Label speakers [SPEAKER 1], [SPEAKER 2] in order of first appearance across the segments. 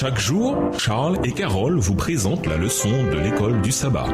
[SPEAKER 1] Chaque jour, Charles et Carole vous présentent la leçon de l'école du sabbat.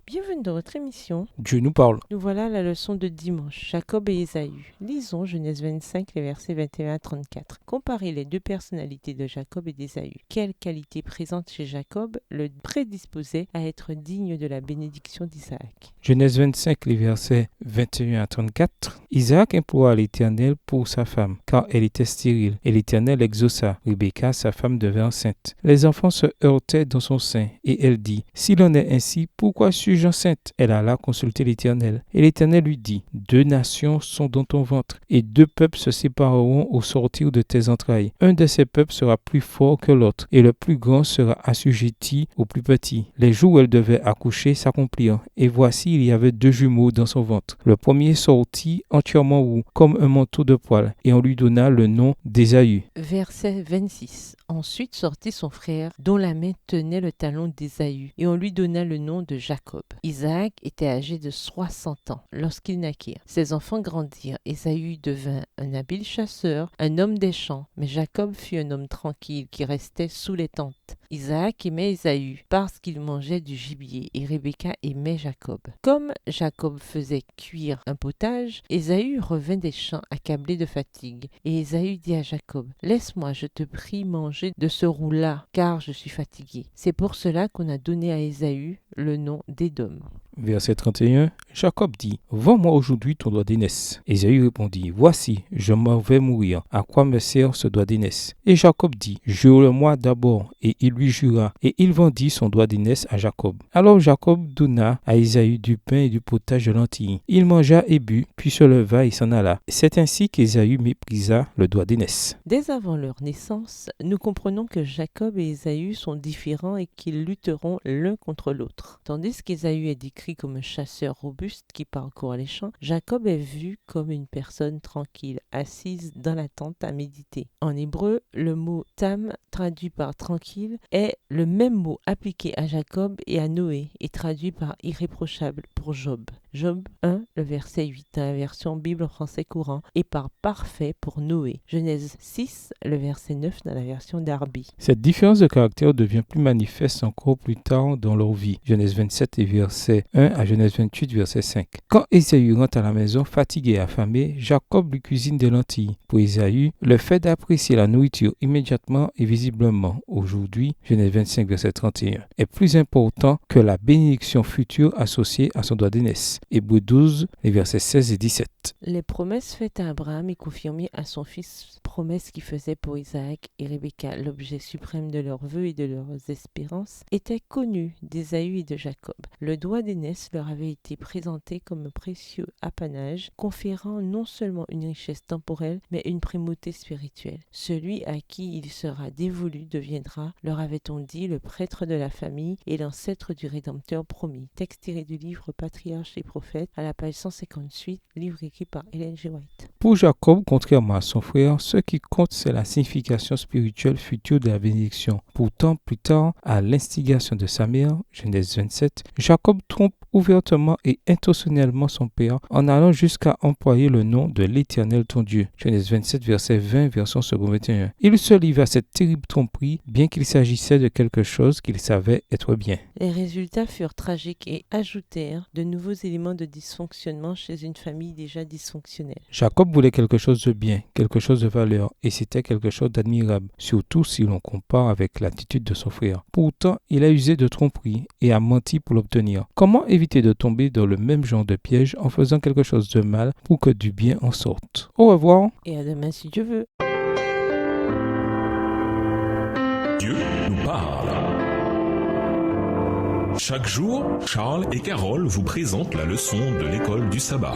[SPEAKER 2] Bienvenue dans votre émission.
[SPEAKER 3] Dieu nous parle.
[SPEAKER 2] Nous voilà à la leçon de dimanche, Jacob et Ésaü. Lisons Genèse 25, les versets 21 à 34. Comparez les deux personnalités de Jacob et d'Ésaü. Quelle qualité présente chez Jacob le prédisposait à être digne de la bénédiction d'Isaac?
[SPEAKER 3] Genèse 25, les versets 21 à 34. Isaac implora l'Éternel pour sa femme, car elle était stérile, et l'Éternel exauça. Rebecca, sa femme, devint enceinte. Les enfants se heurtaient dans son sein, et elle dit, « S'il en est ainsi, pourquoi suis-je enceinte ?» Elle alla consulter l'Éternel, et l'Éternel lui dit, « Deux nations sont dans ton ventre, et deux peuples se sépareront au sortir de tes entrailles. Un de ces peuples sera plus fort que l'autre, et le plus grand sera assujetti au plus petit. » Les jours où elle devait accoucher s'accomplirent, et voici, il y avait deux jumeaux dans son ventre. Le premier sortit entièrement roux, comme un manteau de poil, et on lui donna le nom d'Ésaü.
[SPEAKER 2] Verset 26. Ensuite sortit son frère, dont la main tenait le talon d'Ésaü, et on lui donna le nom de Jacob. Isaac était âgé de 60 ans lorsqu'ils naquirent. Ses enfants grandirent. Ésaü devint un habile chasseur, un homme des champs, mais Jacob fut un homme tranquille qui restait sous les tentes. Isaac aimait Ésaü parce qu'il mangeait du gibier, et Rebecca aimait Jacob. Comme Jacob faisait cuire un potage, Ésaü revint des champs accablé de fatigue. Et Ésaü dit à Jacob, « Laisse-moi, je te prie, manger de ce roux-là, car je suis fatigué. » C'est pour cela qu'on a donné à Ésaü le nom d'Édom.
[SPEAKER 3] Verset 31, Jacob dit, « Vends-moi aujourd'hui ton doigt d'aînesse. » Ésaü répondit, « Voici, je m'en vais mourir. À quoi me sert ce doigt d'aînesse ?» Et Jacob dit, « Jure-le-moi d'abord. » Et il lui jura, et il vendit son doigt d'aînesse à Jacob. Alors Jacob donna à Ésaü du pain et du potage de lentilles. Il mangea et but, puis se leva et s'en alla. C'est ainsi qu'Ésaü méprisa le doigt d'aînesse.
[SPEAKER 2] Dès avant leur naissance, nous comprenons que Jacob et Ésaü sont différents et qu'ils lutteront l'un contre l'autre. Tandis qu'Ésaü est décrit comme un chasseur robuste qui parcourt les champs, Jacob est vu comme une personne tranquille, assise dans la tente à méditer. En hébreu, le mot tam, traduit par tranquille, est le même mot appliqué à Jacob et à Noé et traduit par irréprochable pour Job. Job 1, le verset 8, dans la version Bible en français courant, et par parfait pour Noé. Genèse 6, le verset 9, dans la version Darby.
[SPEAKER 3] Cette différence de caractère devient plus manifeste encore plus tard dans leur vie. Genèse 27 et verset 1 à Genèse 28, verset 5. Quand Ésaü rentre à la maison fatigué et affamé, Jacob lui cuisine des lentilles. Pour Ésaü, le fait d'apprécier la nourriture immédiatement et visiblement aujourd'hui, Genèse 25, verset 31, est plus important que la bénédiction future associée à son doigt d'aînesse. Hébreux 12, les versets 16 et 17.
[SPEAKER 2] Les promesses faites à Abraham et confirmées à son fils, promesses qui faisaient pour Isaac et Rebecca l'objet suprême de leurs vœux et de leurs espérances, étaient connues d'Ésaü et de Jacob. Le doigt d'aînesse leur avait été présenté comme un précieux apanage, conférant non seulement une richesse temporelle, mais une primauté spirituelle. Celui à qui il sera dévolu deviendra, leur avait-on dit, le prêtre de la famille et l'ancêtre du Rédempteur promis. Texte tiré du livre Patriarches et Prophètes, à la page 158, livre écrit par Ellen G. White.
[SPEAKER 3] Pour Jacob, contrairement à son frère, ce qui compte, c'est la signification spirituelle future de la bénédiction. Pourtant, plus tard, à l'instigation de sa mère, Genèse 27, Jacob trompe ouvertement et intentionnellement son père en allant jusqu'à employer le nom de l'Éternel ton Dieu. Genèse 27, verset 20, version second 21. Il se livre à cette terrible tromperie, bien qu'il s'agissait de quelque chose qu'il savait être bien.
[SPEAKER 2] Les résultats furent tragiques et ajoutèrent de nouveaux éléments de dysfonctionnement chez une famille déjà dysfonctionnelle.
[SPEAKER 3] Jacob voulait quelque chose de bien, quelque chose de valeur, et c'était quelque chose d'admirable, surtout si l'on compare avec l'attitude de son frère. Pourtant, il a usé de tromperie et a menti pour l'obtenir. Comment éviter de tomber dans le même genre de piège en faisant quelque chose de mal pour que du bien en sorte? Au revoir.
[SPEAKER 2] Et à demain si Dieu veut.
[SPEAKER 1] Dieu nous parle. Chaque jour, Charles et Carole vous présentent la leçon de l'école du sabbat.